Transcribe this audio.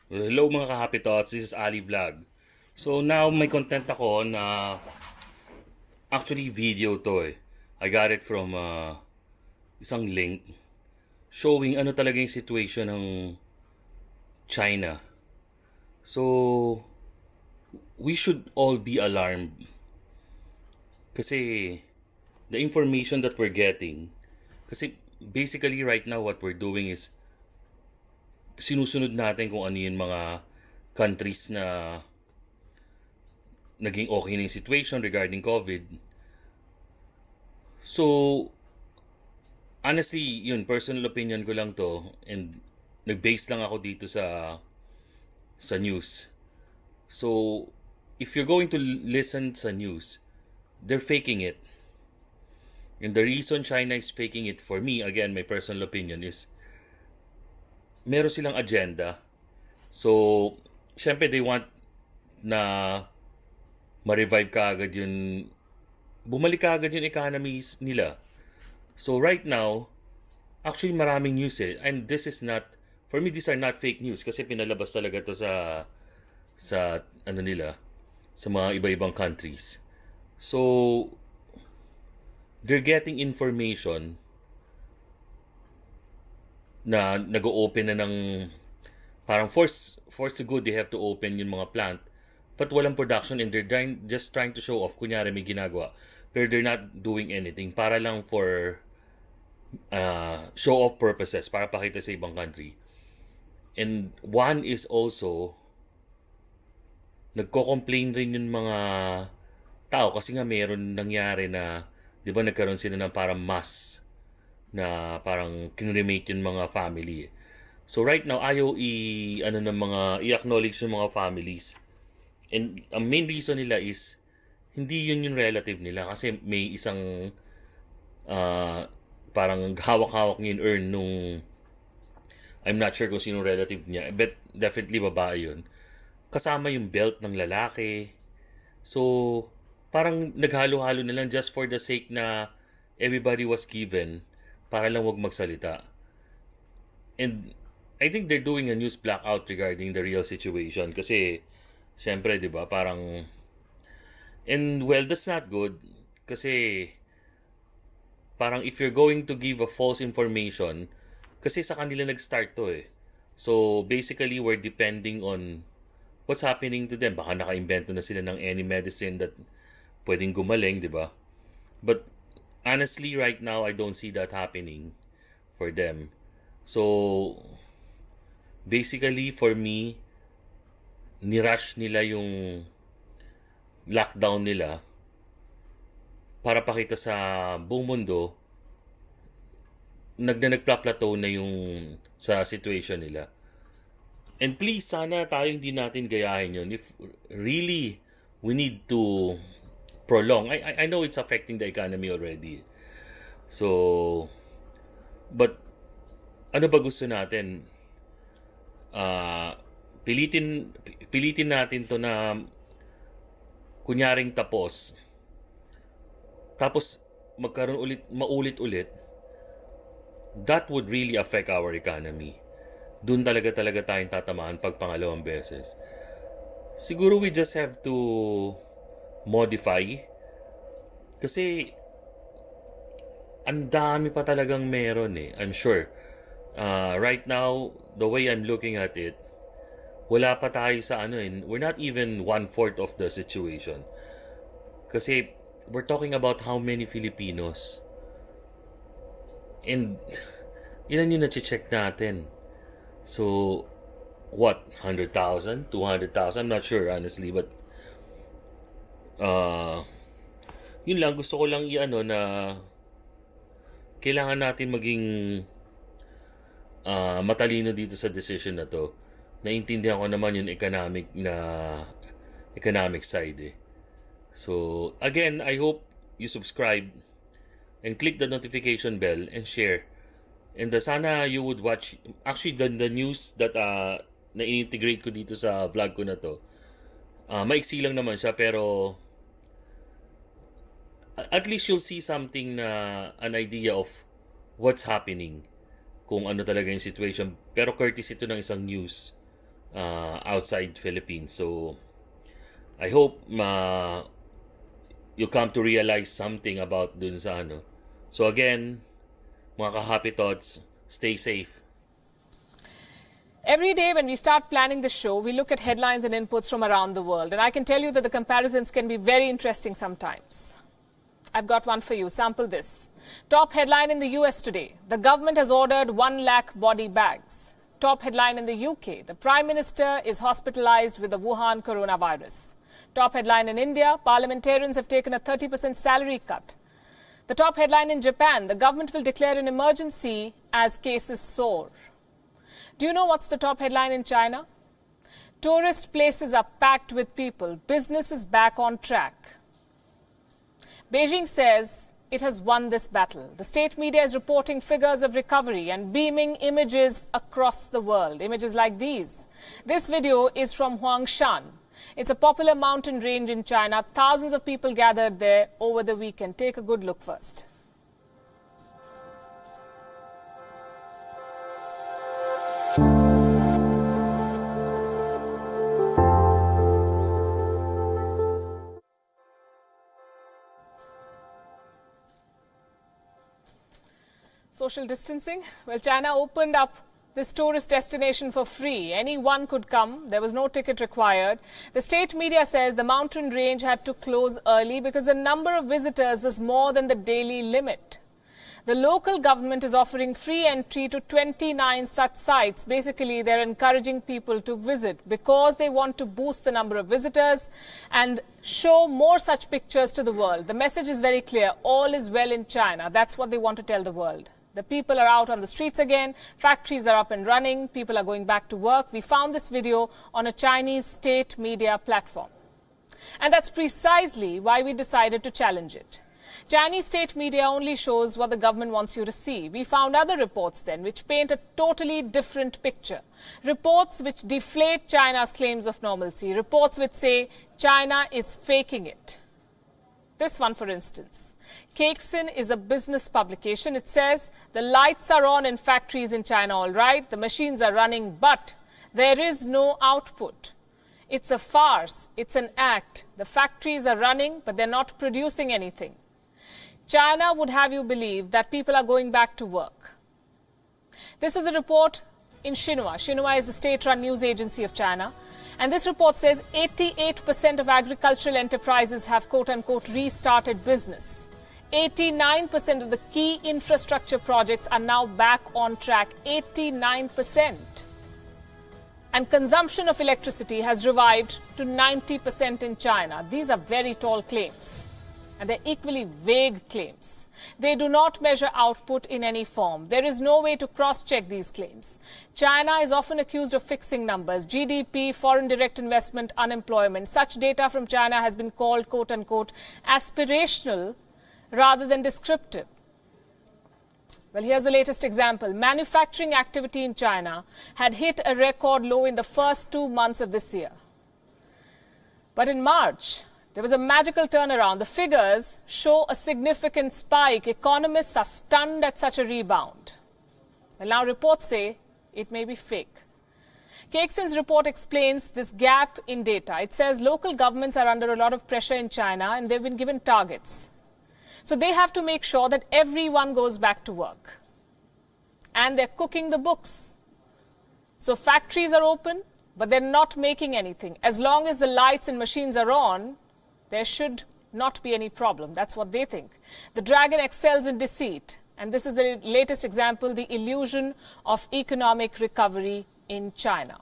Hello mga ka-Happy Thoughts, this is Ali Vlog. So now may content ako na actually video to eh. I got it from isang link showing ano talaga yung situation ng China. So we should all be alarmed kasi the information that we're getting, kasi basically right now what we're doing is sinusunod natin kung ano yung mga countries na naging okay na yung situation regarding COVID. So, honestly, yun, personal opinion ko lang to, and nag-base lang ako dito sa news. So, if you're going to listen sa news, they're faking it. And the reason China is faking it, for me, again, my personal opinion is meron silang agenda. So, syempre they want na ma-revive kaagad yun, bumalik kaagad yung economies nila. So right now, actually maraming news eh. And this is not, for me these are not fake news kasi pinalabas talaga to sa ano nila, sa mga iba-ibang countries. So, they're getting information na nag-o-open na ng parang force good, they have to open yung mga plant, but walang production, and just trying to show off, kunyari may ginagawa pero they're not doing anything para lang for show off purposes, para pakita sa ibang country. And one is also nagko-complain rin yung mga tao kasi nga meron nangyari na, di ba, nagkaroon sila ng parang mass na parang kinremate yung mga family. So right now, ayaw i-acknowledge yung mga families. And ang main reason nila is, hindi yun yung relative nila. Kasi may isang parang hawak-hawak niya yung urn nung, I'm not sure kung sino relative niya, but definitely babae yun. Kasama yung belt ng lalaki. So, parang naghalo-halo na lang just for the sake na everybody was given para lang wag magsalita. And I think they're doing a news blackout regarding the real situation kasi syempre, 'di ba, parang, and well, that's not good kasi parang if you're going to give a false information, kasi sa kanila nag-start to eh. So basically we're depending on what's happening to them. Baka naka-invento na sila ng any medicine that pwedeng gumaling, 'di ba? But honestly, right now, I don't see that happening for them. So, basically, for me, nirush nila yung lockdown nila para pakita sa buong mundo nagplaplateau na yung sa situation nila. And please, sana tayo hindi natin gayahin yun. If really we need to prolong, I know it's affecting the economy already. So, but ano ba gusto natin? Pilitin natin to na kunyaring tapos. Tapos maulit-ulit. That would really affect our economy. Doon talaga tayong tatamaan pag pangalawang beses. Siguro we just have to modify kasi ang dami pa talagang meron eh, I'm sure. Right now, the way I'm looking at it, wala pa tayo sa we're not even 1/4 of the situation. Kasi we're talking about how many Filipinos, and ilan yung na-check natin. So, what? 100,000? 200,000? I'm not sure, honestly, but yun lang, gusto ko lang na kailangan natin maging matalino dito sa decision na to. Naintindihan ko naman yung economic side eh. So, again, I hope you subscribe and click the notification bell and share. And sana you would watch, actually the news that na integrate ko dito sa vlog ko na to. Maiksi lang naman siya, pero at least you'll see something na an idea of what's happening, kung ano talaga yung situation. Pero courtesy ito ng isang news outside Philippines. So I hope you come to realize something about dun sa ano. So again, mga ka-happy thoughts, stay safe. Every day when we start planning the show, we look at headlines and inputs from around the world. And I can tell you that the comparisons can be very interesting sometimes. I've got one for you. Sample this. Top headline in the US today. The government has ordered 1 lakh body bags. Top headline in the UK. The Prime Minister is hospitalized with the Wuhan coronavirus. Top headline in India. Parliamentarians have taken a 30% salary cut. The top headline in Japan. The government will declare an emergency as cases soar. Do you know what's the top headline in China? Tourist places are packed with people. Business is back on track. Beijing says it has won this battle. The state media is reporting figures of recovery and beaming images across the world. Images like these. This video is from Huangshan. It's a popular mountain range in China. Thousands of people gathered there over the weekend. Take a good look first. Social distancing? Well, China opened up this tourist destination for free. Anyone could come. There was no ticket required. The state media says the mountain range had to close early because the number of visitors was more than the daily limit. The local government is offering free entry to 29 such sites. Basically, they're encouraging people to visit because they want to boost the number of visitors and show more such pictures to the world. The message is very clear. All is well in China. That's what they want to tell the world. The people are out on the streets again. Factories are up and running. People are going back to work. We found this video on a Chinese state media platform. And that's precisely why we decided to challenge it. Chinese state media only shows what the government wants you to see. We found other reports then which paint a totally different picture. Reports which deflate China's claims of normalcy. Reports which say China is faking it. This one, for instance. Cakesin is a business publication. It says the lights are on in factories in China, all right. The machines are running, but there is no output. It's a farce. It's an act. The factories are running, but they're not producing anything. China would have you believe that people are going back to work. This is a report in Xinhua. Xinhua is the state-run news agency of China. And this report says 88% of agricultural enterprises have quote-unquote restarted business. 89% of the key infrastructure projects are now back on track. 89%. And consumption of electricity has revived to 90% in China. These are very tall claims. And they're equally vague claims. They do not measure output in any form. There is no way to cross-check these claims. China is often accused of fixing numbers, GDP, foreign direct investment, unemployment. Such data from China has been called, quote-unquote, aspirational rather than descriptive. Well, here's the latest example. Manufacturing activity in China had hit a record low in the first 2 months of this year. But in March, there was a magical turnaround. The figures show a significant spike. Economists are stunned at such a rebound. Well, now reports say it may be fake. Cakesin's report explains this gap in data. It says local governments are under a lot of pressure in China and they've been given targets. So they have to make sure that everyone goes back to work. And they're cooking the books. So factories are open, but they're not making anything. As long as the lights and machines are on, there should not be any problem. That's what they think. The dragon excels in deceit. And this is the latest example, the illusion of economic recovery in China.